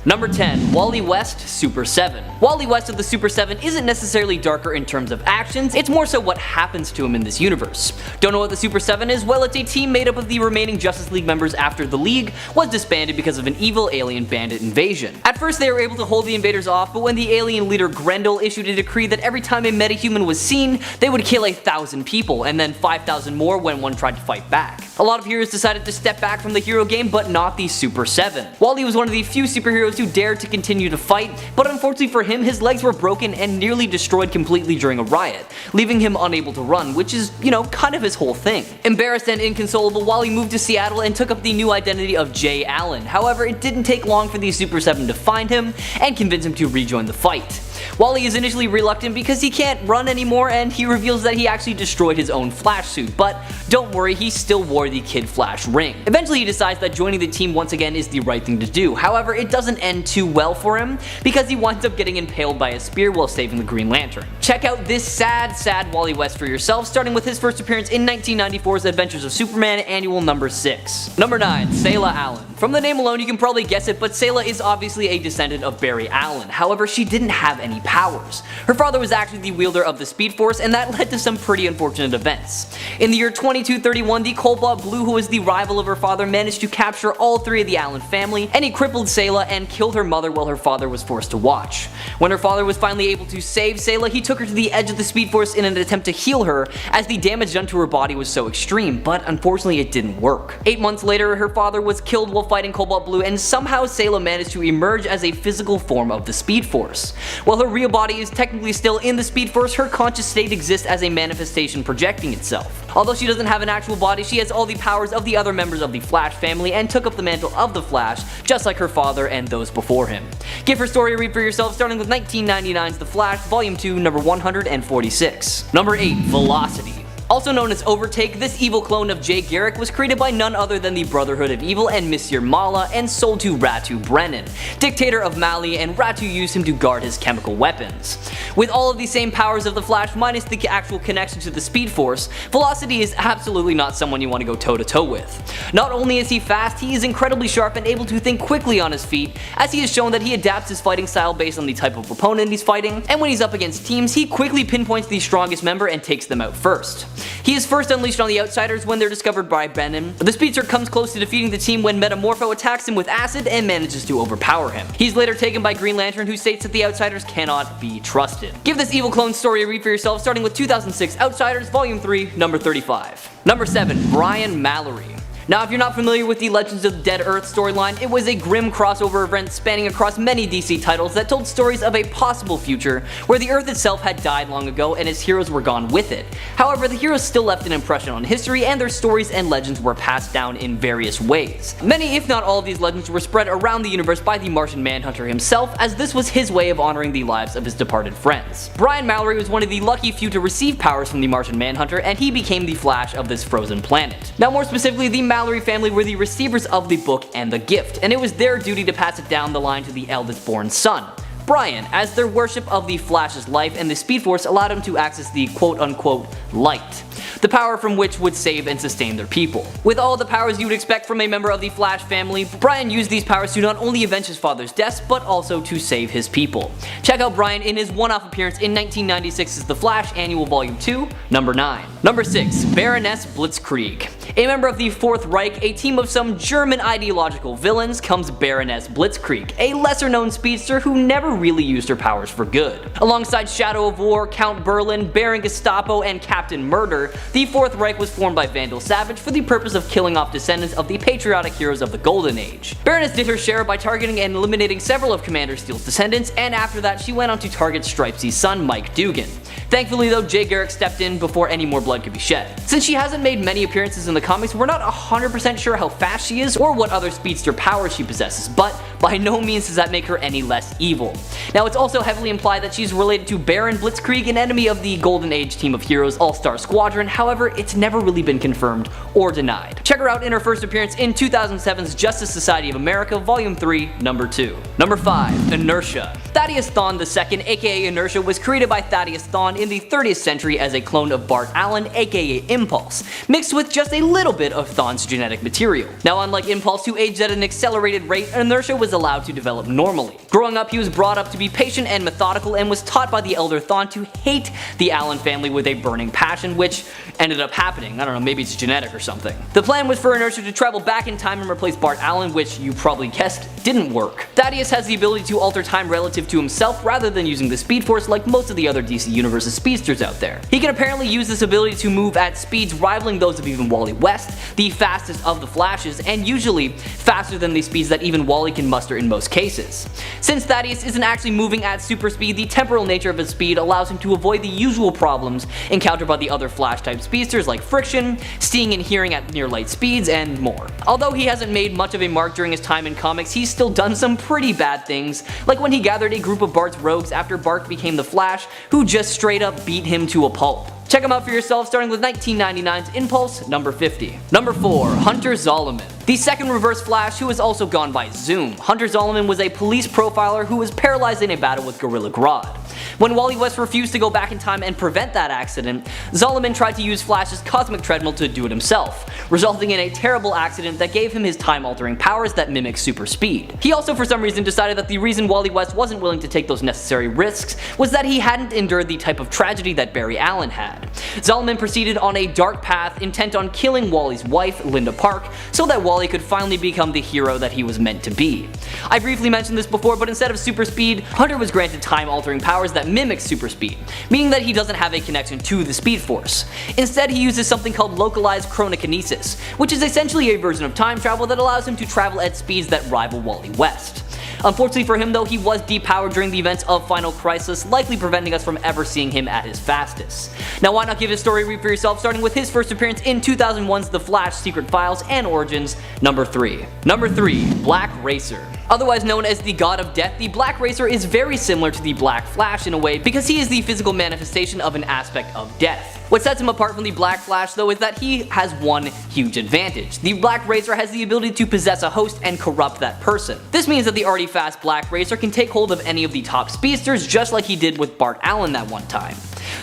Number 10. Wally West Super 7. Wally West of the Super 7 isn't necessarily darker in terms of actions, it's more so what happens to him in this universe. Don't know what the Super 7 is? Well, it's a team made up of the remaining Justice League members after the League was disbanded because of an evil alien bandit invasion. At first they were able to hold the invaders off, but when the alien leader Grendel issued a decree that every time a metahuman was seen, they would kill 1,000 people, and then 5,000 more when one tried to fight back. A lot of heroes decided to step back from the hero game, but not the Super 7. Wally was one of the few superheroes who dared to continue to fight, but unfortunately for him, his legs were broken and nearly destroyed completely during a riot, leaving him unable to run, which is, kind of his whole thing. Embarrassed and inconsolable, Wally moved to Seattle and took up the new identity of Jay Allen. However, it didn't take long for the Super 7 to find him and convince him to rejoin the fight. Wally is initially reluctant because he can't run anymore, and he reveals that he actually destroyed his own Flash suit, but don't worry, he still wore the Kid Flash ring. Eventually he decides that joining the team once again is the right thing to do. However, it doesn't end too well for him because he winds up getting impaled by a spear while saving the Green Lantern. Check out this sad Wally West for yourself, starting with his first appearance in 1994's Adventures of Superman Annual number 6. Number 9. Sayla Allen. From the name alone you can probably guess it, but Sayla is obviously a descendant of Barry Allen. However, she didn't have any powers. Her father was actually the wielder of the Speed Force, and that led to some pretty unfortunate events. In the year 2231, the Cold-Blooded Blue, who was the rival of her father, managed to capture all 3 of the Allen family, and he crippled Sayla and killed her mother while her father was forced to watch. When her father was finally able to save Sayla, he took her to the edge of the Speed Force in an attempt to heal her, as the damage done to her body was so extreme, but unfortunately it didn't work. 8 months later, her father was killed while fighting Cobalt Blue, and somehow Sayla managed to emerge as a physical form of the Speed Force. While her real body is technically still in the Speed Force, her conscious state exists as a manifestation projecting itself. Although she doesn't have an actual body, she has all the powers of the other members of the Flash family and took up the mantle of the Flash, just like her father and those before him. Give her story a read for yourself, starting with 1999's The Flash, Volume 2, number 146. Number 8. Velocity. Also known as Overtake, this evil clone of Jay Garrick was created by none other than the Brotherhood of Evil and Monsieur Mala and sold to Ratu Brennan, dictator of Mali, and Ratu used him to guard his chemical weapons. With all of the same powers of the Flash minus the actual connection to the Speed Force, Velocity is absolutely not someone you want to go toe to toe with. Not only is he fast, he is incredibly sharp and able to think quickly on his feet, as he has shown that he adapts his fighting style based on the type of opponent he's fighting, and when he's up against teams, he quickly pinpoints the strongest member and takes them out first. He is first unleashed on the Outsiders when they're discovered by Brennan. The Speedster comes close to defeating the team when Metamorpho attacks him with acid and manages to overpower him. He's later taken by Green Lantern, who states that the Outsiders cannot be trusted. Give this evil clone story a read for yourself, starting with 2006 Outsiders Volume 3, number 35. Number 7. Brian Mallory. Now, if you're not familiar with the Legends of Dead Earth storyline, it was a grim crossover event spanning across many DC titles that told stories of a possible future where the Earth itself had died long ago and its heroes were gone with it. However, the heroes still left an impression on history, and their stories and legends were passed down in various ways. Many, if not all of these legends, were spread around the universe by the Martian Manhunter himself, as this was his way of honoring the lives of his departed friends. Brian Mallory was one of the lucky few to receive powers from the Martian Manhunter, and he became the Flash of this frozen planet. Now, more specifically, the Mallory family were the receivers of the book and the gift, and it was their duty to pass it down the line to the eldest born son, Brian, as their worship of the Flash's life and the Speed Force allowed him to access the quote-unquote light, the power from which would save and sustain their people. With all the powers you would expect from a member of the Flash family, Brian used these powers to not only avenge his father's deaths, but also to save his people. Check out Brian in his one-off appearance in 1996's The Flash Annual Volume 2, number 9. Number 6. Baroness Blitzkrieg. A member of the Fourth Reich, a team of some German ideological villains, comes Baroness Blitzkrieg, a lesser-known speedster who never really used her powers for good. Alongside Shadow of War, Count Berlin, Baron Gestapo, and Captain Murder, the Fourth Reich was formed by Vandal Savage for the purpose of killing off descendants of the patriotic heroes of the Golden Age. Baroness did her share by targeting and eliminating several of Commander Steel's descendants, and after that she went on to target Stripesy's son, Mike Dugan. Thankfully though, Jay Garrick stepped in before any more blood could be shed. Since she hasn't made many appearances in the comics, we're not 100% sure how fast she is or what other speedster powers she possesses, but by no means does that make her any less evil. Now, it's also heavily implied that she's related to Baron Blitzkrieg, an enemy of the Golden Age team of heroes All-Star Squadron. However, it's never really been confirmed or denied. Check her out in her first appearance in 2007's Justice Society of America Volume 3, number 2. Number 5. Inertia. Thaddeus Thawne II, aka Inertia, was created by Thaddeus Thawne in the 30th century as a clone of Bart Allen, aka Impulse, mixed with just a little bit of Thawne's genetic material. Now, unlike Impulse, who aged at an accelerated rate, Inertia was allowed to develop normally. Growing up, he was brought up to be patient and methodical and was taught by the elder Thawne to hate the Allen family with a burning passion, which ended up happening. I don't know, maybe it's genetic or something. The plan was for Inertia to travel back in time and replace Bart Allen, which you probably guessed didn't work. Thaddeus has the ability to alter time relative to himself rather than using the Speed Force like most of the other DC Universe's speedsters out there. He can apparently use this ability to move at speeds rivaling those of even Wally West, the fastest of the Flashes, and usually faster than the speeds that even Wally can muster in most cases. Since Thaddeus isn't actually moving at super speed, the temporal nature of his speed allows him to avoid the usual problems encountered by the other Flash-type speedsters like friction, seeing and hearing at near light speeds, and more. Although he hasn't made much of a mark during his time in comics, he's still done some pretty bad things, like when he gathered a group of Bart's rogues after Bart became the Flash, who just straight up beat him to a pulp. Check him out for yourself, starting with 1999's Impulse number 50. Number 4. Hunter Zolomon. The second Reverse Flash, who has also gone by Zoom. Hunter Zolomon was a police profiler who was paralyzed in a battle with Gorilla Grodd. When Wally West refused to go back in time and prevent that accident, Zolomon tried to use Flash's cosmic treadmill to do it himself, resulting in a terrible accident that gave him his time-altering powers that mimic super speed. He also for some reason decided that the reason Wally West wasn't willing to take those necessary risks was that he hadn't endured the type of tragedy that Barry Allen had. Zolomon proceeded on a dark path intent on killing Wally's wife, Linda Park, so that Wally could finally become the hero that he was meant to be. I briefly mentioned this before, but instead of super speed, Hunter was granted time-altering powers that mimic super speed, meaning that he doesn't have a connection to the Speed Force. Instead, he uses something called localized chronokinesis, which is essentially a version of time travel that allows him to travel at speeds that rival Wally West. Unfortunately for him though, he was depowered during the events of Final Crisis, likely preventing us from ever seeing him at his fastest. Now why not give his story a read for yourself, starting with his first appearance in 2001's The Flash Secret Files and Origins, number 3. Number 3. Black Racer. Otherwise known as the God of Death, the Black Racer is very similar to the Black Flash in a way because he is the physical manifestation of an aspect of death. What sets him apart from the Black Flash though is that he has one huge advantage. The Black Racer has the ability to possess a host and corrupt that person. This means that the already fast Black Racer can take hold of any of the top speedsters just like he did with Bart Allen that one time.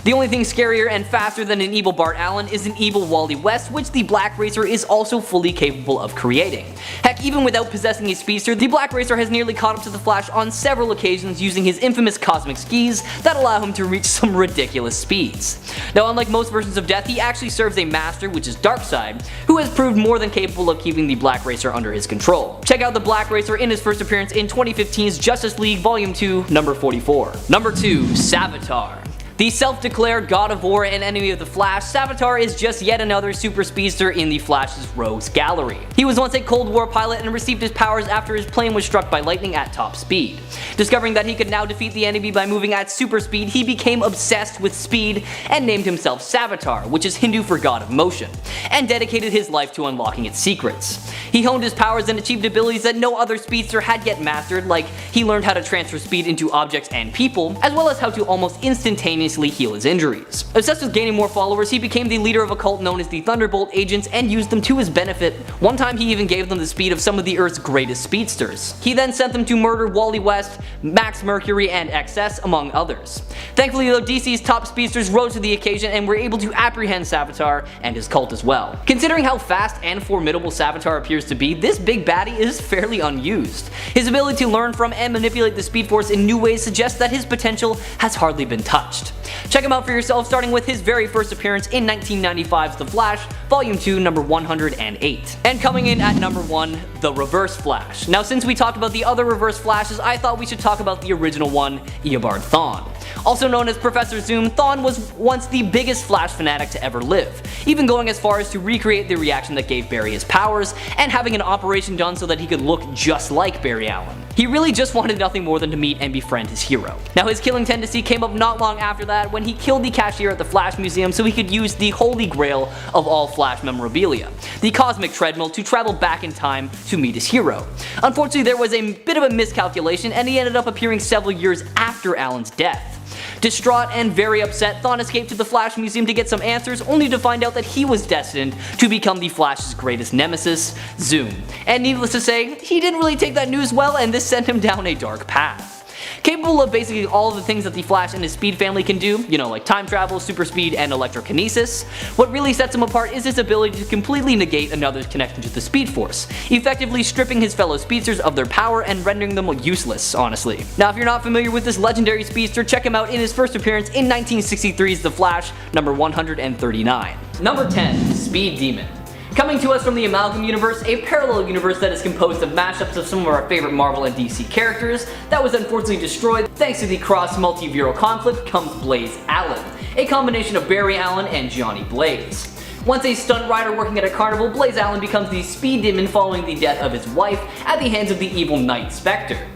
The only thing scarier and faster than an evil Bart Allen is an evil Wally West, which the Black Racer is also fully capable of creating. Heck, even without possessing a speedster, the Black Racer has nearly caught up to the Flash on several occasions using his infamous cosmic skis that allow him to reach some ridiculous speeds. Now unlike most versions of Death, he actually serves a master, which is Darkseid, who has proved more than capable of keeping the Black Racer under his control. Check out the Black Racer in his first appearance in 2015's Justice League Volume 2, number 44. Number 2. Savitar. The self-declared God of War and enemy of the Flash, Savitar is just yet another super speedster in the Flash's rogues gallery. He was once a Cold War pilot and received his powers after his plane was struck by lightning at top speed. Discovering that he could now defeat the enemy by moving at super speed, he became obsessed with speed and named himself Savitar, which is Hindu for God of Motion, and dedicated his life to unlocking its secrets. He honed his powers and achieved abilities that no other speedster had yet mastered, like he learned how to transfer speed into objects and people, as well as how to almost instantaneously heal his injuries. Obsessed with gaining more followers, he became the leader of a cult known as the Thunderbolt Agents and used them to his benefit. One time he even gave them the speed of some of the Earth's greatest speedsters. He then sent them to murder Wally West, Max Mercury, and XS, among others. Thankfully though, DC's top speedsters rose to the occasion and were able to apprehend Savitar and his cult as well. Considering how fast and formidable Savitar appears to be, this big baddie is fairly unused. His ability to learn from and manipulate the Speed Force in new ways suggests that his potential has hardly been touched. Check him out for yourself, starting with his very first appearance in 1995's The Flash, Volume 2, number 108. And coming in at number 1, the Reverse Flash. Now since we talked about the other Reverse Flashes, I thought we should talk about the original one, Eobard Thawne. Also known as Professor Zoom, Thawne was once the biggest Flash fanatic to ever live, even going as far as to recreate the reaction that gave Barry his powers, and having an operation done so that he could look just like Barry Allen. He really just wanted nothing more than to meet and befriend his hero. Now his killing tendency came up not long after that when he killed the cashier at the Flash Museum so he could use the holy grail of all Flash memorabilia, the cosmic treadmill, to travel back in time to meet his hero. Unfortunately, there was a bit of a miscalculation and he ended up appearing several years after Allen's death. Distraught and very upset, Thawne escaped to the Flash Museum to get some answers, only to find out that he was destined to become the Flash's greatest nemesis, Zoom. And needless to say, he didn't really take that news well, and this sent him down a dark path. Capable of basically all of the things that the Flash and his Speed family can do, like time travel, super speed, and electrokinesis, what really sets him apart is his ability to completely negate another's connection to the Speed Force, effectively stripping his fellow speedsters of their power and rendering them useless, honestly. Now, if you're not familiar with this legendary speedster, check him out in his first appearance in 1963's The Flash, number 139. Number 10. Speed Demon. Coming to us from the Amalgam Universe, a parallel universe that is composed of mashups of some of our favorite Marvel and DC characters that was unfortunately destroyed thanks to the cross-multiveral conflict, comes Blaze Allen, a combination of Barry Allen and Johnny Blaze. Once a stunt rider working at a carnival, Blaze Allen becomes the Speed Demon following the death of his wife at the hands of the evil Night Spectre.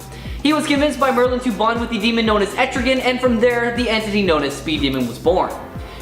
He was convinced by Merlin to bond with the demon known as Etrigan, and from there, the entity known as Speed Demon was born.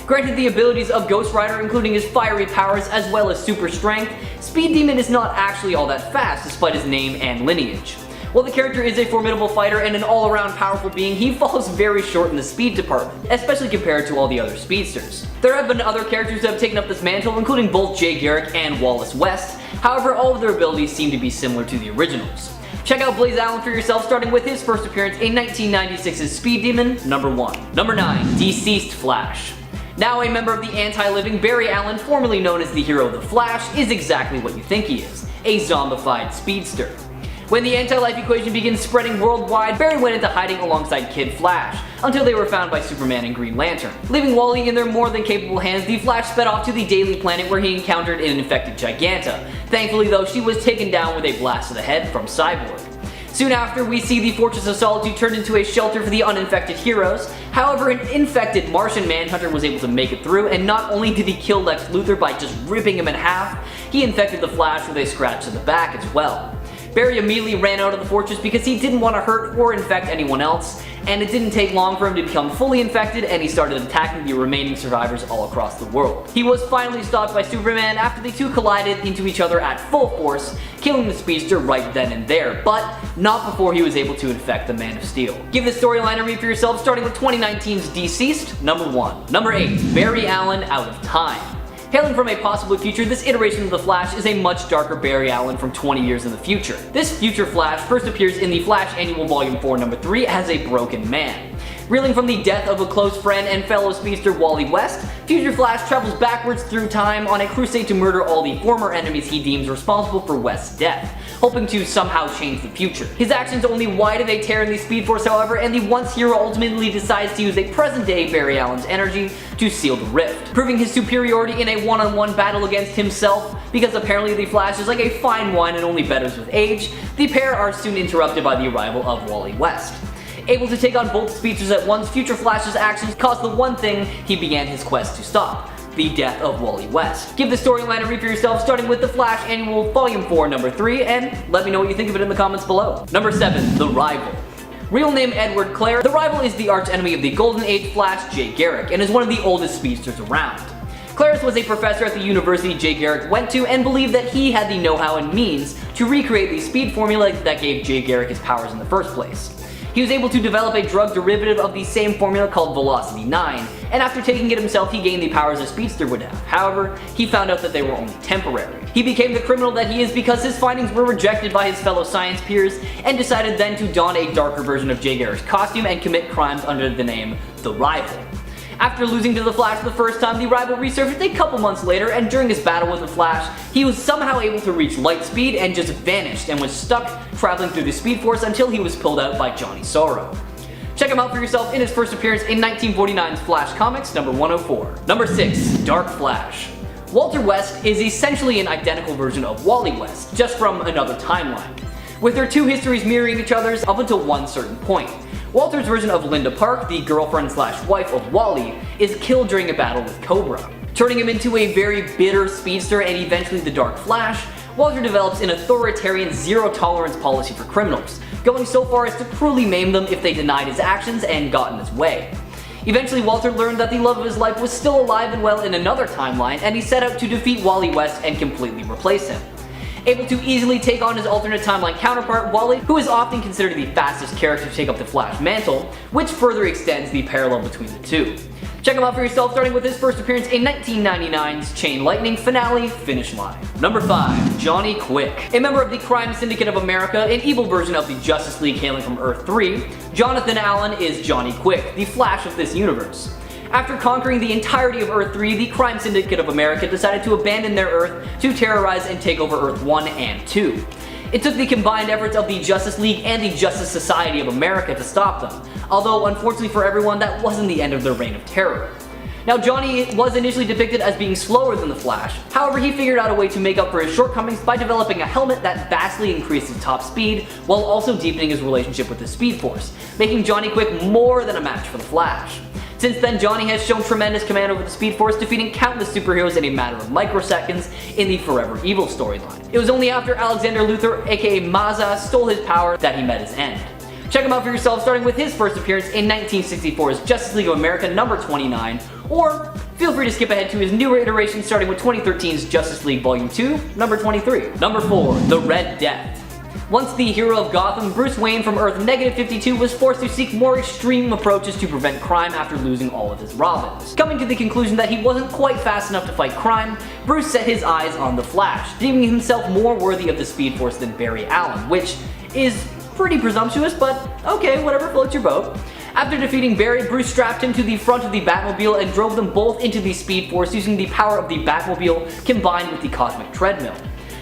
Granted the abilities of Ghost Rider, including his fiery powers as well as super strength, Speed Demon is not actually all that fast despite his name and lineage. While the character is a formidable fighter and an all-around powerful being, he falls very short in the speed department, especially compared to all the other speedsters. There have been other characters that have taken up this mantle, including both Jay Garrick and Wallace West, however all of their abilities seem to be similar to the originals. Check out Blaze Allen for yourself, starting with his first appearance in 1996's Speed Demon, number 1. Number 9. Deceased Flash. Now a member of the anti-living, Barry Allen, formerly known as the hero The Flash, is exactly what you think he is, a zombified speedster. When the anti-life equation begins spreading worldwide, Barry went into hiding alongside Kid Flash, until they were found by Superman and Green Lantern. Leaving Wally in their more than capable hands, the Flash sped off to the Daily Planet where he encountered an infected Giganta. Thankfully though, she was taken down with a blast to the head from Cyborg. Soon after, we see the Fortress of Solitude turned into a shelter for the uninfected heroes. However, an infected Martian Manhunter was able to make it through, and not only did he kill Lex Luthor by just ripping him in half, he infected the Flash with a scratch to the back as well. Barry immediately ran out of the fortress because he didn't want to hurt or infect anyone else, and it didn't take long for him to become fully infected, and he started attacking the remaining survivors all across the world. He was finally stopped by Superman after the two collided into each other at full force, killing the speedster right then and there, but not before he was able to infect the Man of Steel. Give this storyline a read for yourself, starting with 2019's Deceased, number 1. Number 8. Barry Allen Out of Time. Hailing from a possible future, this iteration of the Flash is a much darker Barry Allen from 20 years in the future. This future Flash first appears in the Flash Annual Volume 4 number 3 as a broken man. Reeling from the death of a close friend and fellow speedster Wally West, Future Flash travels backwards through time on a crusade to murder all the former enemies he deems responsible for West's death, hoping to somehow change the future. His actions only widen a tear in the Speed Force, however, and the once hero ultimately decides to use a present-day Barry Allen's energy to seal the rift, proving his superiority in a one-on-one battle against himself. Because apparently the Flash is like a fine wine and only betters with age, the pair are soon interrupted by the arrival of Wally West. Able to take on both speedsters at once, Future Flash's actions caused the one thing he began his quest to stop: the death of Wally West. Give the storyline a read for yourself, starting with the Flash Annual Volume 4 number 3, and let me know what you think of it in the comments below. Number 7. The Rival. Real name Edward Clare, the Rival is the archenemy of the Golden Age Flash, Jay Garrick, and is one of the oldest speedsters around. Clarence was a professor at the university Jay Garrick went to and believed that he had the know-how and means to recreate the speed formula that gave Jay Garrick his powers in the first place. He was able to develop a drug derivative of the same formula called Velocity 9, and after taking it himself he gained the powers a speedster would have. However, he found out that they were only temporary. He became the criminal that he is because his findings were rejected by his fellow science peers, and decided then to don a darker version of Jay Garrick's costume and commit crimes under the name The Rival. After losing to the Flash the first time, the Rival resurfaced a couple months later, and during his battle with the Flash, he was somehow able to reach light speed and just vanished and was stuck traveling through the Speed Force until he was pulled out by Johnny Sorrow. Check him out for yourself in his first appearance in 1949's Flash Comics number 104. Number 6. Dark Flash. Walter West is essentially an identical version of Wally West, just from another timeline, with their two histories mirroring each other's up until one certain point. Walter's version of Linda Park, the girlfriend/wife of Wally, is killed during a battle with Cobra. Turning him into a very bitter speedster and eventually the Dark Flash, Walter develops an authoritarian zero-tolerance policy for criminals, going so far as to cruelly maim them if they denied his actions and got in his way. Eventually, Walter learned that the love of his life was still alive and well in another timeline, and he set out to defeat Wally West and completely replace him. Able to easily take on his alternate timeline counterpart, Wally, who is often considered the fastest character to take up the Flash mantle, which further extends the parallel between the two. Check him out for yourself, starting with his first appearance in 1999's Chain Lightning finale, Finish Line. Number 5. Johnny Quick. A member of the Crime Syndicate of America, an evil version of the Justice League hailing from Earth 3, Jonathan Allen is Johnny Quick, the Flash of this universe. After conquering the entirety of Earth 3, the Crime Syndicate of America decided to abandon their Earth to terrorize and take over Earth 1 and 2. It took the combined efforts of the Justice League and the Justice Society of America to stop them, although unfortunately for everyone that wasn't the end of their reign of terror. Now Johnny was initially depicted as being slower than the Flash, however he figured out a way to make up for his shortcomings by developing a helmet that vastly increased his top speed while also deepening his relationship with the Speed Force, making Johnny Quick more than a match for the Flash. Since then, Johnny has shown tremendous command over the Speed Force, defeating countless superheroes in a matter of microseconds in the Forever Evil storyline. It was only after Alexander Luthor, aka Mazza, stole his power that he met his end. Check him out for yourself, starting with his first appearance in 1964's Justice League of America number 29, or feel free to skip ahead to his newer iteration starting with 2013's Justice League Volume 2, number 23. Number 4. The Red Death. Once the hero of Gotham, Bruce Wayne from Earth -52 was forced to seek more extreme approaches to prevent crime after losing all of his Robins. Coming to the conclusion that he wasn't quite fast enough to fight crime, Bruce set his eyes on the Flash, deeming himself more worthy of the Speed Force than Barry Allen, which is pretty presumptuous, but okay, whatever floats your boat. After defeating Barry, Bruce strapped him to the front of the Batmobile and drove them both into the Speed Force using the power of the Batmobile combined with the Cosmic Treadmill.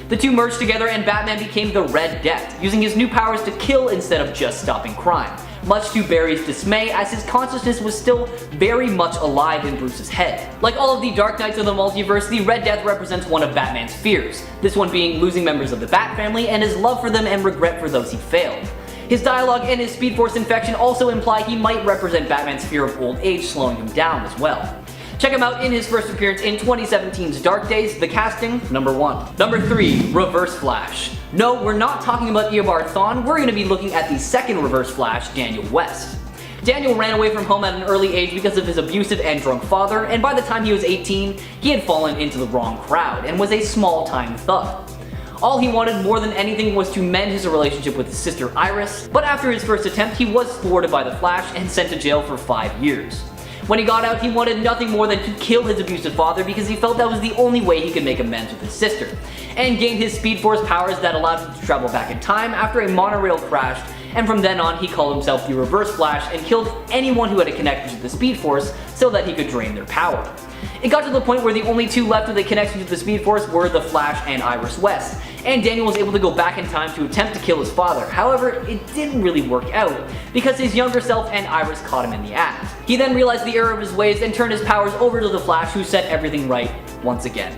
The two merged together and Batman became the Red Death, using his new powers to kill instead of just stopping crime, much to Barry's dismay as his consciousness was still very much alive in Bruce's head. Like all of the Dark Knights of the multiverse, the Red Death represents one of Batman's fears, this one being losing members of the Bat family and his love for them and regret for those he failed. His dialogue and his Speed Force infection also imply he might represent Batman's fear of old age slowing him down as well. Check him out in his first appearance in 2017's Dark Days, the casting, number 1. Number 3. Reverse Flash. No, we're not talking about Eobard Thawne, we're going to be looking at the second Reverse Flash, Daniel West. Daniel ran away from home at an early age because of his abusive and drunk father, and by the time he was 18, he had fallen into the wrong crowd and was a small-time thug. All he wanted more than anything was to mend his relationship with his sister Iris, but after his first attempt, he was thwarted by the Flash and sent to jail for 5 years. When he got out, he wanted nothing more than to kill his abusive father because he felt that was the only way he could make amends with his sister, and gained his Speed Force powers that allowed him to travel back in time after a monorail crashed, and from then on he called himself the Reverse Flash and killed anyone who had a connection to the Speed Force so that he could drain their power. It got to the point where the only two left with a connection to the Speed Force were the Flash and Iris West, and Daniel was able to go back in time to attempt to kill his father. However, it didn't really work out, because his younger self and Iris caught him in the act. He then realized the error of his ways and turned his powers over to the Flash, who set everything right once again.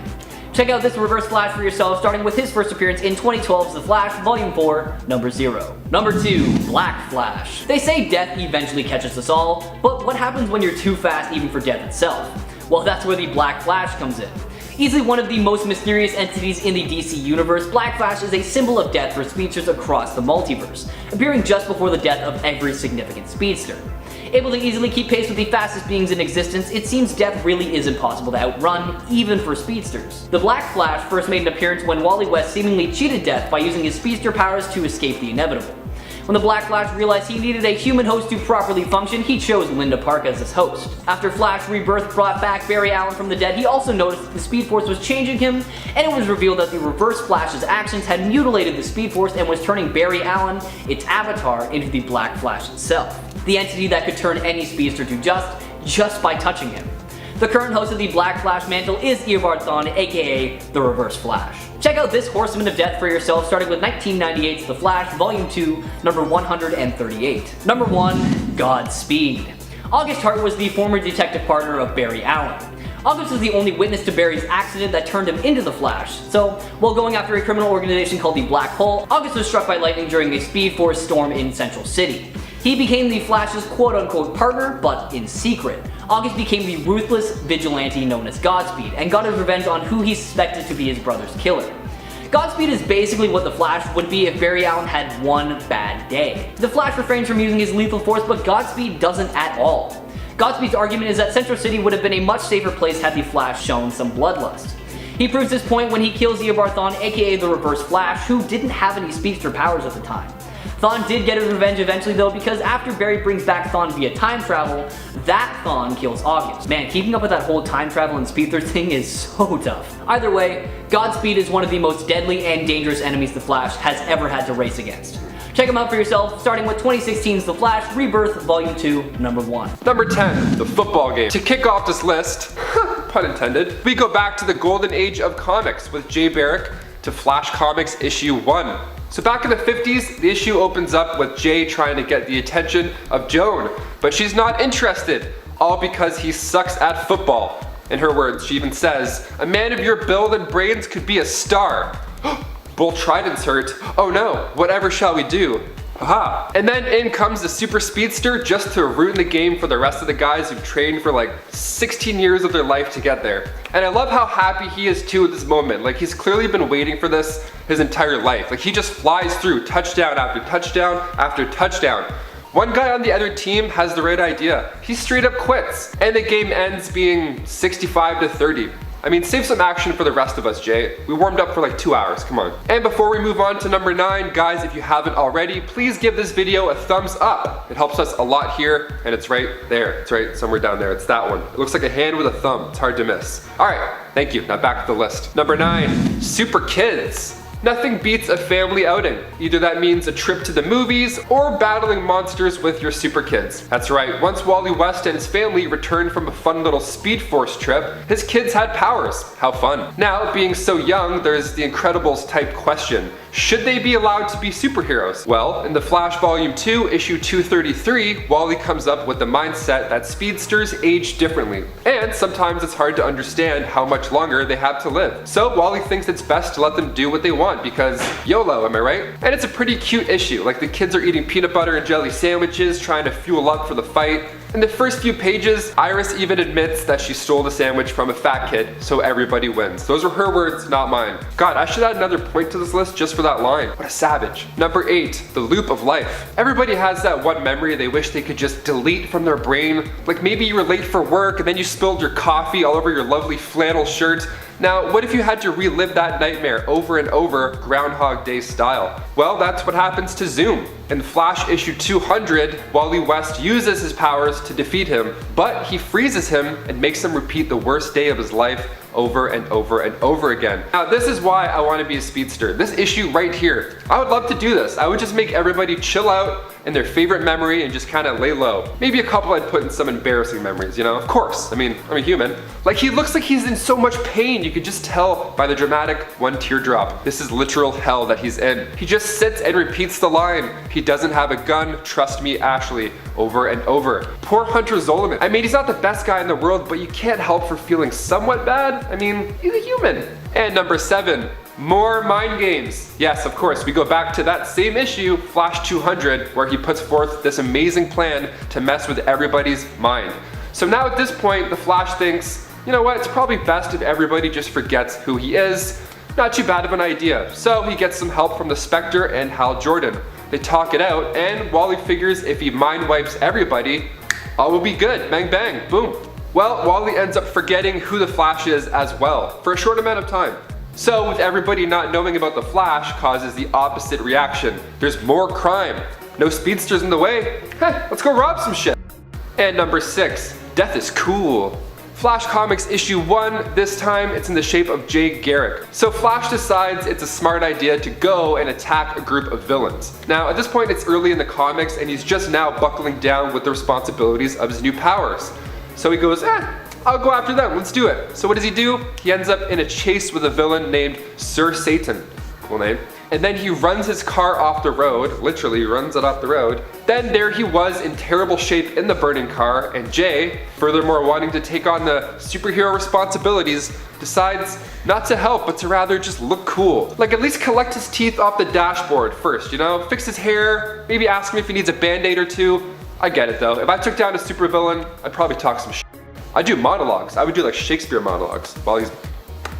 Check out this Reverse Flash for yourself, starting with his first appearance in 2012's The Flash, Volume 4, number 0. Number 2. Black Flash. They say death eventually catches us all, but what happens when you're too fast even for death itself? Well, that's where the Black Flash comes in. Easily one of the most mysterious entities in the DC universe, Black Flash is a symbol of death for speedsters across the multiverse, appearing just before the death of every significant speedster. Able to easily keep pace with the fastest beings in existence, it seems death really is impossible to outrun, even for speedsters. The Black Flash first made an appearance when Wally West seemingly cheated death by using his speedster powers to escape the inevitable. When the Black Flash realized he needed a human host to properly function, he chose Linda Park as his host. After Flash Rebirth brought back Barry Allen from the dead, he also noticed that the Speed Force was changing him, and it was revealed that the Reverse Flash's actions had mutilated the Speed Force and was turning Barry Allen, its avatar, into the Black Flash itself. The entity that could turn any speedster to dust just by touching him. The current host of the Black Flash mantle is Eobard Thawne, aka the Reverse Flash. Check out this Horseman of Death for yourself, starting with 1998's The Flash, Volume 2, number 138. Number 1. Godspeed. August Hart was the former detective partner of Barry Allen. August was the only witness to Barry's accident that turned him into the Flash, so while going after a criminal organization called the Black Hole, August was struck by lightning during a Speed Force storm in Central City. He became the Flash's quote-unquote partner, but in secret. August became the ruthless vigilante known as Godspeed, and got his revenge on who he suspected to be his brother's killer. Godspeed is basically what the Flash would be if Barry Allen had one bad day. The Flash refrains from using his lethal force, but Godspeed doesn't at all. Godspeed's argument is that Central City would have been a much safer place had the Flash shown some bloodlust. He proves this point when he kills Eobard Thawne, aka the Reverse Flash, who didn't have any speedster powers at the time. Thawne did get his revenge eventually though, because after Barry brings back Thawne via time travel, that Thawne kills August. Man, keeping up with that whole time travel and speed thirst thing is so tough. Either way, Godspeed is one of the most deadly and dangerous enemies the Flash has ever had to race against. Check them out for yourself, starting with 2016's The Flash Rebirth Volume 2, Number 1. Number 10, the football game. To kick off this list, pun intended, we go back to the golden age of comics with Jay Barrick to Flash Comics issue 1. So back in the 50s, the issue opens up with Jay trying to get the attention of Joan, but she's not interested, all because he sucks at football. In her words, she even says, "A man of your build and brains could be a star." Bull Trident's hurt. Oh no, whatever shall we do? Haha. And then in comes the super speedster just to ruin the game for the rest of the guys who've trained for like 16 years of their life to get there. And I love how happy he is too at this moment. Like he's clearly been waiting for this his entire life. Like he just flies through touchdown after touchdown after touchdown. One guy on the other team has the right idea. He straight up quits. And the game ends being 65-30. I mean, save some action for the rest of us, Jay. We warmed up for like 2 hours, come on. And before we move on to number 9, guys, if you haven't already, please give this video a thumbs up. It helps us a lot here, and it's right there. It's right somewhere down there, it's that one. It looks like a hand with a thumb, it's hard to miss. All right, thank you, now back to the list. Number 9, Super Kids. Nothing beats a family outing. Either that means a trip to the movies or battling monsters with your super kids. That's right, once Wally West and his family returned from a fun little Speed Force trip, his kids had powers. How fun. Now, being so young, there's the Incredibles type question. Should they be allowed to be superheroes? Well, in The Flash Volume 2, issue 233, Wally comes up with the mindset that speedsters age differently. And sometimes it's hard to understand how much longer they have to live. So Wally thinks it's best to let them do what they want because YOLO, am I right? And it's a pretty cute issue. Like the kids are eating peanut butter and jelly sandwiches, trying to fuel up for the fight. In the first few pages, Iris even admits that she stole the sandwich from a fat kid, so everybody wins. Those were her words, not mine. God, I should add another point to this list just for that line. What a savage. Number 8, the loop of life. Everybody has that one memory they wish they could just delete from their brain. Like maybe you were late for work and then you spilled your coffee all over your lovely flannel shirt. Now, what if you had to relive that nightmare over and over, Groundhog Day style? Well, that's what happens to Zoom. In Flash issue 200, Wally West uses his powers to defeat him, but he freezes him and makes him repeat the worst day of his life over and over and over again. Now, this is why I want to be a speedster. This issue right here. I would love to do this. I would just make everybody chill out in their favorite memory and just kind of lay low. Maybe a couple I'd put in some embarrassing memories, you know? Of course, I mean, I'm a human. Like he looks like he's in so much pain, you could just tell by the dramatic one teardrop. This is literal hell that he's in. He just sits and repeats the line, "He doesn't have a gun, trust me, Ashley," over and over. Poor Hunter Zolomon. I mean, he's not the best guy in the world, but you can't help for feeling somewhat bad. I mean, he's a human. And number 7, more mind games. Yes, of course, we go back to that same issue, Flash 200, where he puts forth this amazing plan to mess with everybody's mind. So now at this point, the Flash thinks, you know what, it's probably best if everybody just forgets who he is. Not too bad of an idea. So he gets some help from the Spectre and Hal Jordan. They talk it out, and Wally figures if he mind wipes everybody, all will be good. Bang bang, boom. Well, Wally ends up forgetting who the Flash is as well, for a short amount of time. So with everybody not knowing about the Flash causes the opposite reaction. There's more crime. No speedsters in the way. Heh, let's go rob some shit. And number 6, death is cool. Flash Comics issue 1, this time it's in the shape of Jay Garrick. So Flash decides it's a smart idea to go and attack a group of villains. Now at this point it's early in the comics and he's just now buckling down with the responsibilities of his new powers. So he goes, I'll go after them, let's do it. So what does he do? He ends up in a chase with a villain named Sir Satan. Cool name. And then he runs his car off the road, literally runs it off the road. Then there he was in terrible shape in the burning car, and Jay, furthermore wanting to take on the superhero responsibilities, decides not to help but to rather just look cool. Like at least collect his teeth off the dashboard first, you know? Fix his hair, maybe ask him if he needs a band-aid or two. I get it though. If I took down a supervillain, I'd probably talk some shit. I'd do monologues. I would do like Shakespeare monologues while he's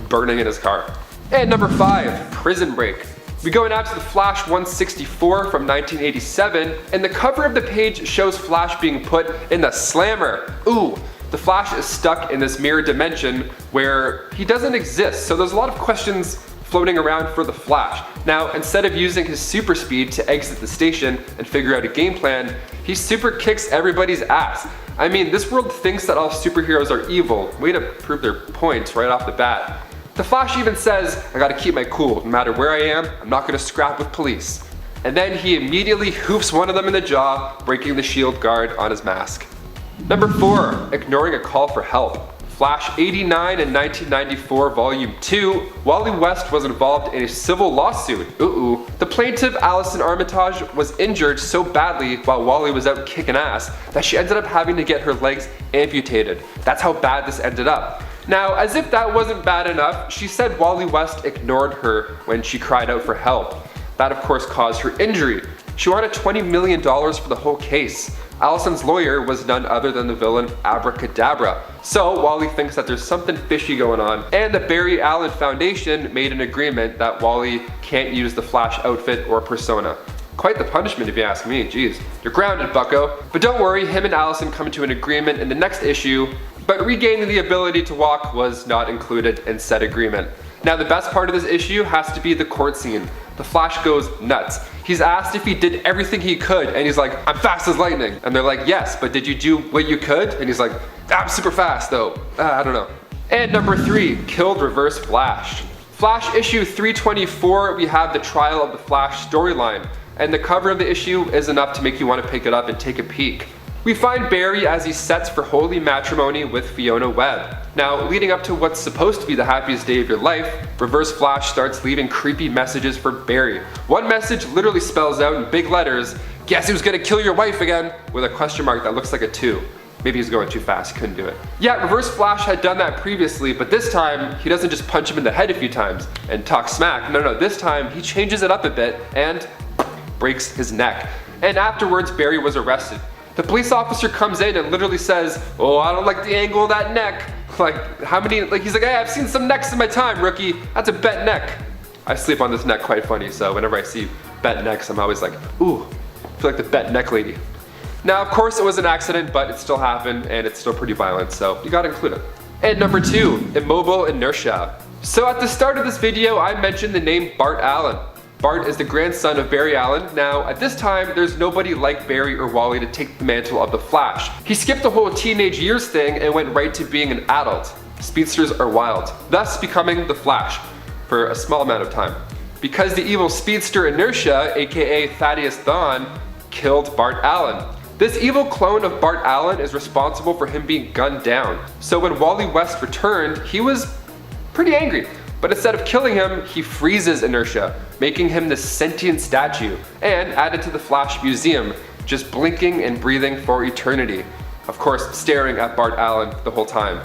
burning in his car. And number 5, Prison Break. We go now to the Flash 164 from 1987, and the cover of the page shows Flash being put in the Slammer. Ooh, the Flash is stuck in this mirror dimension where he doesn't exist, so there's a lot of questions floating around for the Flash. Now, instead of using his super speed to exit the station and figure out a game plan, he super kicks everybody's ass. I mean, this world thinks that all superheroes are evil. Way to prove their point right off the bat. The Flash even says, I gotta keep my cool. No matter where I am, I'm not gonna scrap with police. And then he immediately hoofs one of them in the jaw, breaking the shield guard on his mask. Number 4, ignoring a call for help. Flash 89 in 1994 Volume 2, Wally West was involved in a civil lawsuit. The plaintiff, Allison Armitage, was injured so badly while Wally was out kicking ass that she ended up having to get her legs amputated. That's how bad this ended up. Now, as if that wasn't bad enough, she said Wally West ignored her when she cried out for help. That of course caused her injury. She wanted $20 million for the whole case. Allison's lawyer was none other than the villain Abracadabra. So Wally thinks that there's something fishy going on, and the Barry Allen Foundation made an agreement that Wally can't use the Flash outfit or persona. Quite the punishment if you ask me, jeez. You're grounded, bucko. But don't worry, him and Allison come to an agreement in the next issue, but regaining the ability to walk was not included in said agreement. Now the best part of this issue has to be the court scene. The Flash goes nuts. He's asked if he did everything he could, and he's like, I'm fast as lightning. And they're like, yes, but did you do what you could? And he's like, I'm super fast though. I don't know. And number 3, killed Reverse Flash. Flash issue 324, we have the Trial of the Flash storyline. And the cover of the issue is enough to make you want to pick it up and take a peek. We find Barry as he sets for holy matrimony with Fiona Webb. Now, leading up to what's supposed to be the happiest day of your life, Reverse Flash starts leaving creepy messages for Barry. One message literally spells out in big letters, guess who's gonna kill your wife again? With a question mark that looks like a 2. Maybe he's going too fast, couldn't do it. Yeah, Reverse Flash had done that previously, but this time, he doesn't just punch him in the head a few times and talk smack. No, this time he changes it up a bit and breaks his neck. And afterwards, Barry was arrested. The police officer comes in and literally says, oh, I don't like the angle of that neck. He's like, hey, I've seen some necks in my time, rookie. That's a bent neck. I sleep on this neck quite funny, so whenever I see bent necks, I'm always like, ooh, I feel like the bent neck lady. Now, of course, it was an accident, but it still happened, and it's still pretty violent, so you gotta include it. And number 2, immobile inertia. So at the start of this video, I mentioned the name Bart Allen. Bart is the grandson of Barry Allen. Now, at this time, there's nobody like Barry or Wally to take the mantle of the Flash. He skipped the whole teenage years thing and went right to being an adult. Speedsters are wild, thus becoming the Flash for a small amount of time. Because the evil speedster Inertia, aka Thaddeus Thawne, killed Bart Allen. This evil clone of Bart Allen is responsible for him being gunned down. So when Wally West returned, he was pretty angry. But instead of killing him, he freezes Inertia, making him this sentient statue, and added to the Flash Museum, just blinking and breathing for eternity. Of course, staring at Bart Allen the whole time.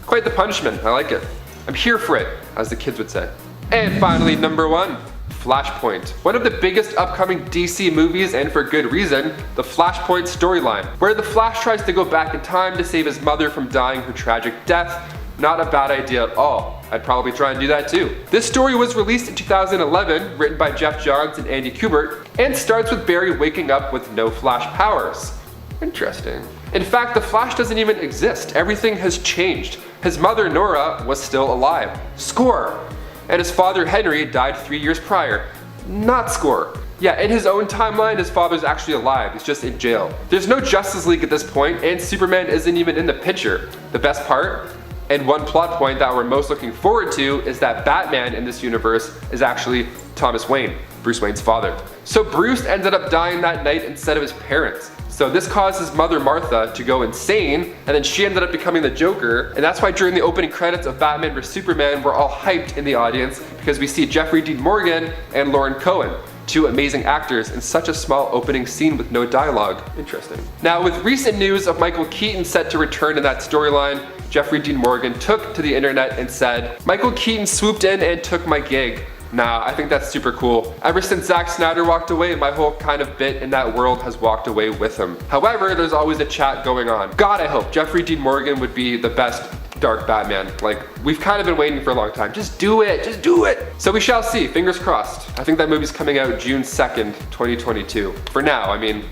Quite the punishment, I like it. I'm here for it, as the kids would say. And finally, number 1, Flashpoint. One of the biggest upcoming DC movies, and for good reason, the Flashpoint storyline, where the Flash tries to go back in time to save his mother from dying her tragic death. Not a bad idea at all. I'd probably try and do that too. This story was released in 2011, written by Jeff Johns and Andy Kubert, and starts with Barry waking up with no Flash powers. Interesting. In fact, the Flash doesn't even exist. Everything has changed. His mother, Nora, was still alive. Score! And his father, Henry, died 3 years prior. Not score. Yeah, in his own timeline, his father's actually alive. He's just in jail. There's no Justice League at this point, and Superman isn't even in the picture. The best part? And one plot point that we're most looking forward to is that Batman in this universe is actually Thomas Wayne, Bruce Wayne's father. So Bruce ended up dying that night instead of his parents. So this caused his mother Martha to go insane, and then she ended up becoming the Joker. And that's why during the opening credits of Batman vs Superman, we're all hyped in the audience because we see Jeffrey Dean Morgan and Lauren Cohen, 2 amazing actors in such a small opening scene with no dialogue. Interesting. Now, with recent news of Michael Keaton set to return in that storyline, Jeffrey Dean Morgan took to the internet and said, Michael Keaton swooped in and took my gig. Nah, I think that's super cool. Ever since Zack Snyder walked away, my whole kind of bit in that world has walked away with him. However, there's always a chat going on. God, I hope Jeffrey Dean Morgan would be the best dark Batman. Like, we've kind of been waiting for a long time. Just do it, just do it. So we shall see, fingers crossed. I think that movie's coming out June 2nd, 2022. For now, I mean,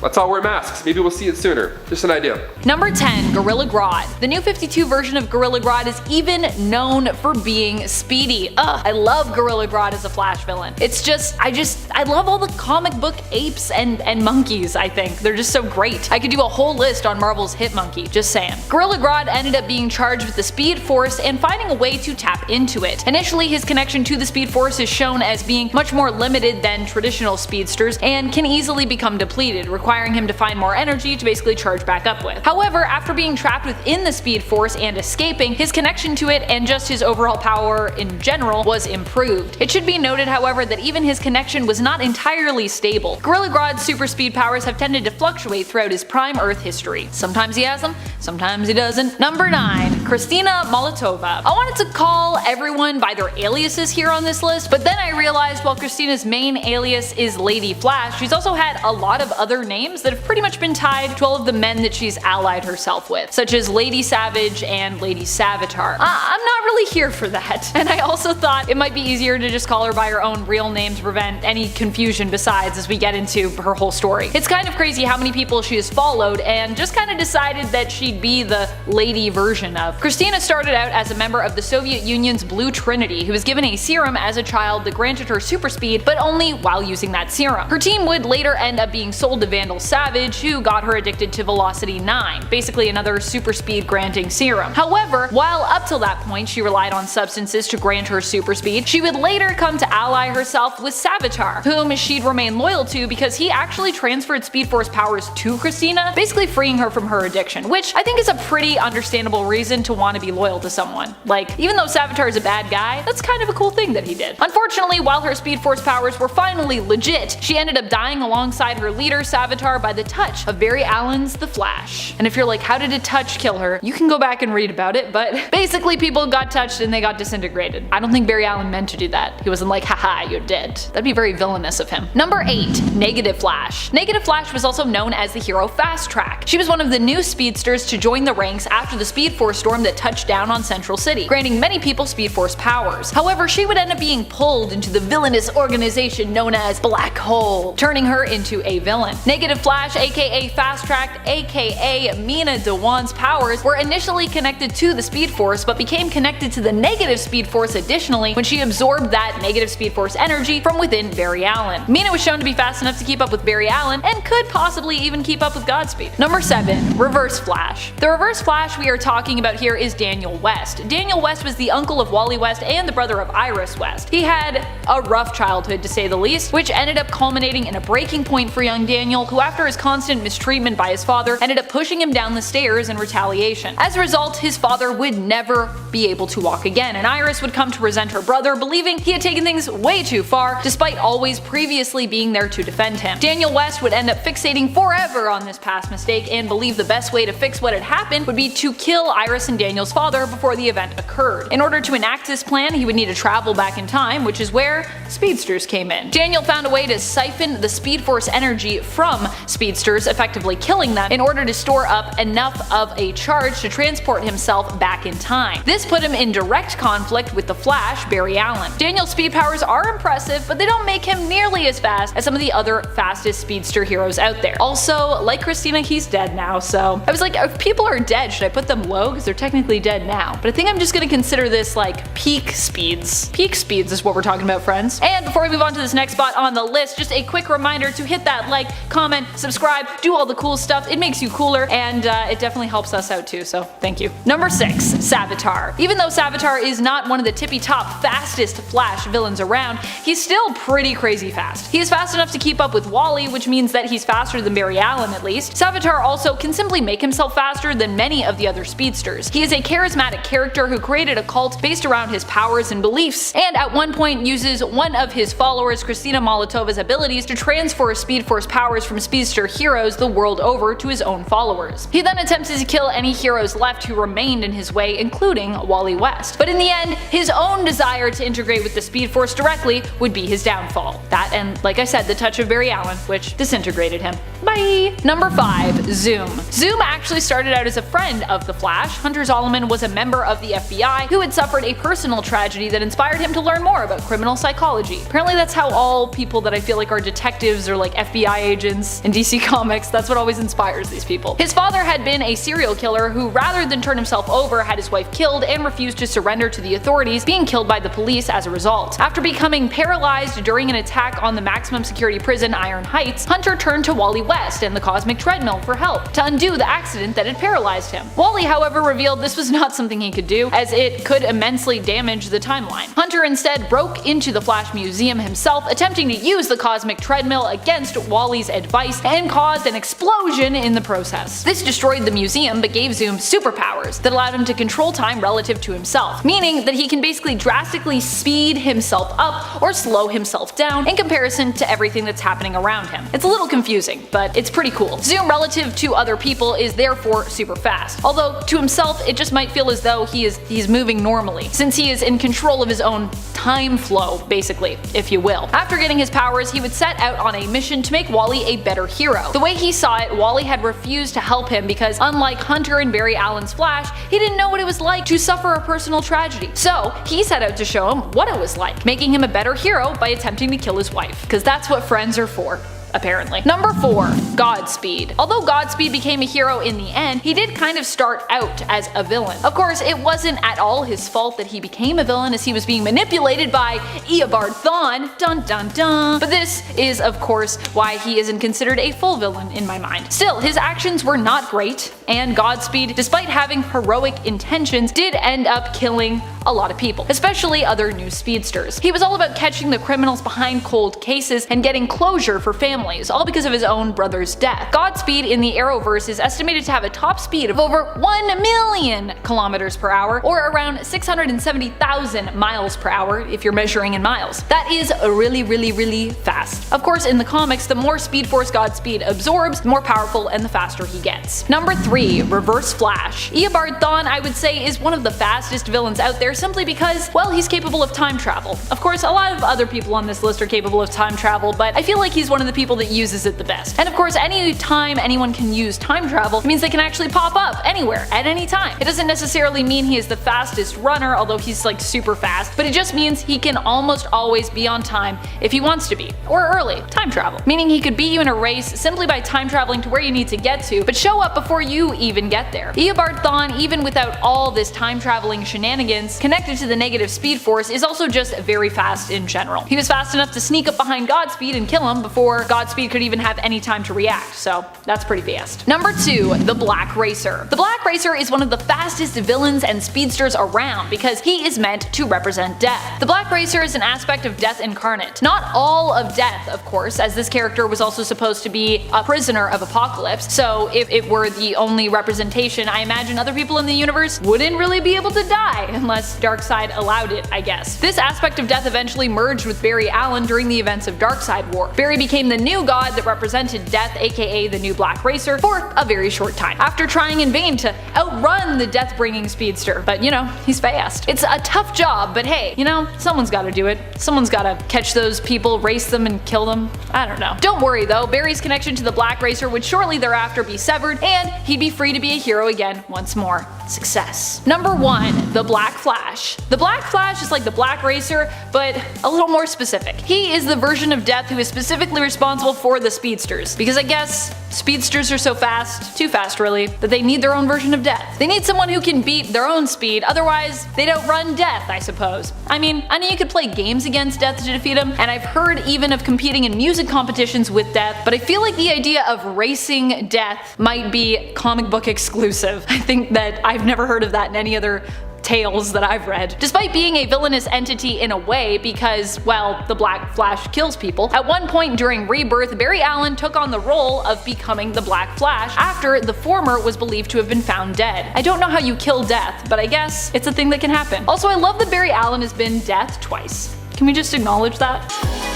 let's all wear masks. Maybe we'll see it sooner. Just an idea. Number 10, Gorilla Grodd. The new 52 version of Gorilla Grodd is even known for being speedy. Ugh, I love Gorilla Grodd as a Flash villain. It's just, I love all the comic book apes and monkeys, I think. They're just so great. I could do a whole list on Marvel's Hit Monkey, just saying. Gorilla Grodd ended up being charged with the Speed Force and finding a way to tap into it. Initially, his connection to the Speed Force is shown as being much more limited than traditional speedsters and can easily become depleted, requiring him to find more energy to basically charge back up with. However, after being trapped within the Speed Force and escaping, his connection to it and just his overall power in general was improved. It should be noted, however, that even his connection was not entirely stable. Gorilla Grodd's super speed powers have tended to fluctuate throughout his prime Earth history. Sometimes he has them, sometimes he doesn't. Number 9, Kristina Molotova. I wanted to call everyone by their aliases here on this list, but then I realized while Kristina's main alias is Lady Flash, she's also had a lot of other names that have pretty much been tied to all of the men that she's allied herself with, such as Lady Savage and Lady Savitar. I'm not really here for that, and I also thought it might be easier to just call her by her own real name to prevent any confusion besides as we get into her whole story. It's kind of crazy how many people she has followed and just kind of decided that she'd be the lady version of. Kristina started out as a member of the Soviet Union's Blue Trinity, who was given a serum as a child that granted her super speed, but only while using that serum. Her team would later end up being sold to Vandal Savage, who got her addicted to Velocity 9, basically another super speed granting serum. However, while up till that point she relied on substances to grant her super speed, she would later come to ally herself with Savitar, whom she'd remain loyal to because he actually transferred Speed Force powers to Kristina, basically freeing her from her addiction, which I think is a pretty understandable reason to want to be loyal to someone. Like, even though Savitar is a bad guy, that's kind of a cool thing that he did. Unfortunately, while her Speed Force powers were finally legit, she ended up dying alongside her leader Savitar by the touch of Barry Allen's The Flash. And if you're like, how did a touch kill her? You can go back and read about it, but basically people got touched and they got disintegrated. I don't think Barry Allen meant to do that. He wasn't like, haha, you're dead. That'd be very villainous of him. Number 8, Negative Flash. Negative Flash was also known as the hero Fast Track. She was one of the new speedsters to join the ranks after the Speed Force storm that touched down on Central City, granting many people Speed Force powers. However, she would end up being pulled into the villainous organization known as Black Hole, turning her into a villain. Negative Flash, aka Fast Track, aka Mina Dewan's powers were initially connected to the Speed Force, but became connected to the negative Speed Force additionally when she absorbed that negative Speed Force energy from within Barry Allen. Mina was shown to be fast enough to keep up with Barry Allen and could possibly even keep up with Godspeed. Number 7, Reverse Flash. The Reverse Flash we are talking about here is Daniel West. Daniel West was the uncle of Wally West and the brother of Iris West. He had a rough childhood to say the least, which ended up culminating in a breaking point for young Daniel, who after his constant mistreatment by his father ended up pushing him down the stairs in retaliation. As a result, his father would never be able to walk again, and Iris would come to resent her brother, believing he had taken things way too far, despite always previously being there to defend him. Daniel West would end up fixating forever on this past mistake and believed the best way to fix what had happened would be to kill Iris and Daniel's father before the event occurred. In order to enact this plan, he would need to travel back in time, which is where speedsters came in. Daniel found a way to siphon the Speed Force energy from speedsters, effectively killing them, in order to store up enough of a charge to transport himself back in time. This put him in direct conflict with the Flash, Barry Allen. Daniel's speed powers are impressive, but they don't make him nearly as fast as some of the other fastest speedster heroes out there. Also, like Kristina, he's dead now, so I was like, if people are dead, should I put them low? Because they're technically dead now. But I think I'm just gonna consider this like peak speeds. Peak speeds is what we're talking about, friends. And before we move on to this next spot on the list, just a quick reminder to hit that like, comment, subscribe, do all the cool stuff. It makes you cooler, and it definitely helps us out too, so thank you. Number 6, Savitar. Even though Savitar is not one of the tippy top fastest Flash villains around, he's still pretty crazy fast. He is fast enough to keep up with Wally, which means that he's faster than Barry Allen at least. Savitar also can simply make himself faster than many of the other speedsters. He is a charismatic character who created a cult based around his powers and beliefs, and at one point uses one of his followers, Kristina Molotova's abilities, to transfer Speed Force powers from speedster heroes the world over to his own followers. He then attempted to kill any heroes left who remained in his way, including Wally West. But in the end, his own desire to integrate with the Speed Force directly would be his downfall. That and, like I said, the touch of Barry Allen, which disintegrated him. Bye! Number 5, Zoom. Zoom actually started out as a friend of the Flash. Hunter Zolomon was a member of the FBI who had suffered a personal tragedy that inspired him to learn more about criminal psychology. Apparently that's how all people that I feel like are detectives or like FBI agents in DC Comics, that's what always inspires these people. His father had been a serial killer who, rather than turn himself over, had his wife killed and refused to surrender to the authorities, being killed by the police as a result. After becoming paralyzed during an attack on the maximum security prison Iron Heights, Hunter turned to Wally West and the Cosmic Treadmill for help to undo the accident that had paralyzed him. Wally, however, revealed this was not something he could do, as it could immensely damage the timeline. Hunter instead broke into the Flash Museum himself, attempting to use the Cosmic Treadmill against Wally's advice, and caused an explosion in the process. This destroyed the museum but gave Zoom superpowers that allowed him to control time relative to himself, meaning that he can basically drastically speed himself up or slow himself down in comparison to everything that's happening around him. It's a little confusing, but it's pretty cool. Zoom relative to other people is therefore super fast, although to himself it just might feel as though he's moving normally, since he is in control of his own time flow, basically, if you will. After getting his powers, he would set out on a mission to make Wally a better hero. The way he saw it, Wally had refused to help him because, unlike Hunter and Barry Allen's Flash, he didn't know what it was like to suffer a personal tragedy. So he set out to show him what it was like, making him a better hero by attempting to kill his wife, because that's what friends are for. Apparently. Number 4. Godspeed. Although Godspeed became a hero in the end, he did kind of start out as a villain. Of course, it wasn't at all his fault that he became a villain, as he was being manipulated by Eobard Thawne, dun dun dun. But this is, of course, why he isn't considered a full villain in my mind. Still, his actions were not great, and Godspeed, despite having heroic intentions, did end up killing a lot of people, especially other new speedsters. He was all about catching the criminals behind cold cases and getting closure for families, all because of his own brother's death. Godspeed in the Arrowverse is estimated to have a top speed of over 1 million kilometers per hour, or around 670,000 miles per hour if you're measuring in miles. That is really fast. Of course, in the comics, the more Speed Force Godspeed absorbs, the more powerful and the faster he gets. Number 3. Reverse Flash. Eobard Thawne, I would say, is one of the fastest villains out there, simply because, well, he's capable of time travel. Of course, a lot of other people on this list are capable of time travel, but I feel like he's one of the people that uses it the best. And of course, any time anyone can use time travel means they can actually pop up anywhere at any time. It doesn't necessarily mean he is the fastest runner, although he's like super fast, but it just means he can almost always be on time if he wants to be, or early. Time travel, meaning he could beat you in a race simply by time traveling to where you need to get to, but show up before you even get there. Eobard Thawne, even without all this time traveling shenanigans connected to the negative Speed Force, is also just very fast in general. He was fast enough to sneak up behind Godspeed and kill him before Godspeed could even have any time to react, so that's pretty fast. Number 2. The Black Racer. The Black Racer is one of the fastest villains and speedsters around because he is meant to represent death. The Black Racer is an aspect of death incarnate. Not all of death, of course, as this character was also supposed to be a prisoner of Apocalypse, so if it were the only representation, I imagine other people in the universe wouldn't really be able to die unless Darkseid allowed it, I guess. This aspect of death eventually merged with Barry Allen during the events of Darkseid War. Barry became the new god that represented death, aka the new Black Racer, for a very short time, after trying in vain to outrun the death-bringing speedster. But you know, he's fast. It's a tough job, but hey, you know, someone's gotta do it. Someone's gotta catch those people, race them, and kill them. I don't know. Don't worry though, Barry's connection to the Black Racer would shortly thereafter be severed, and he'd be free to be a hero again once more. Success. Number 1. The Black Flash. The Black Flash is like the Black Racer, but a little more specific. He is the version of death who is specifically responsible for the speedsters, because I guess speedsters are so fast, too fast really, that they need their own version of death. They need someone who can beat their own speed, otherwise they'd outrun death, I suppose. I mean, I know you could play games against death to defeat him, and I've heard even of competing in music competitions with death, but I feel like the idea of racing death might be comic book exclusive. I think that I've never heard of that in any other tales that I've read. Despite being a villainous entity in a way because, well, the Black Flash kills people, at one point during Rebirth, Barry Allen took on the role of becoming the Black Flash after the former was believed to have been found dead. I don't know how you kill death, but I guess it's a thing that can happen. Also, I love that Barry Allen has been death twice. Can we just acknowledge that?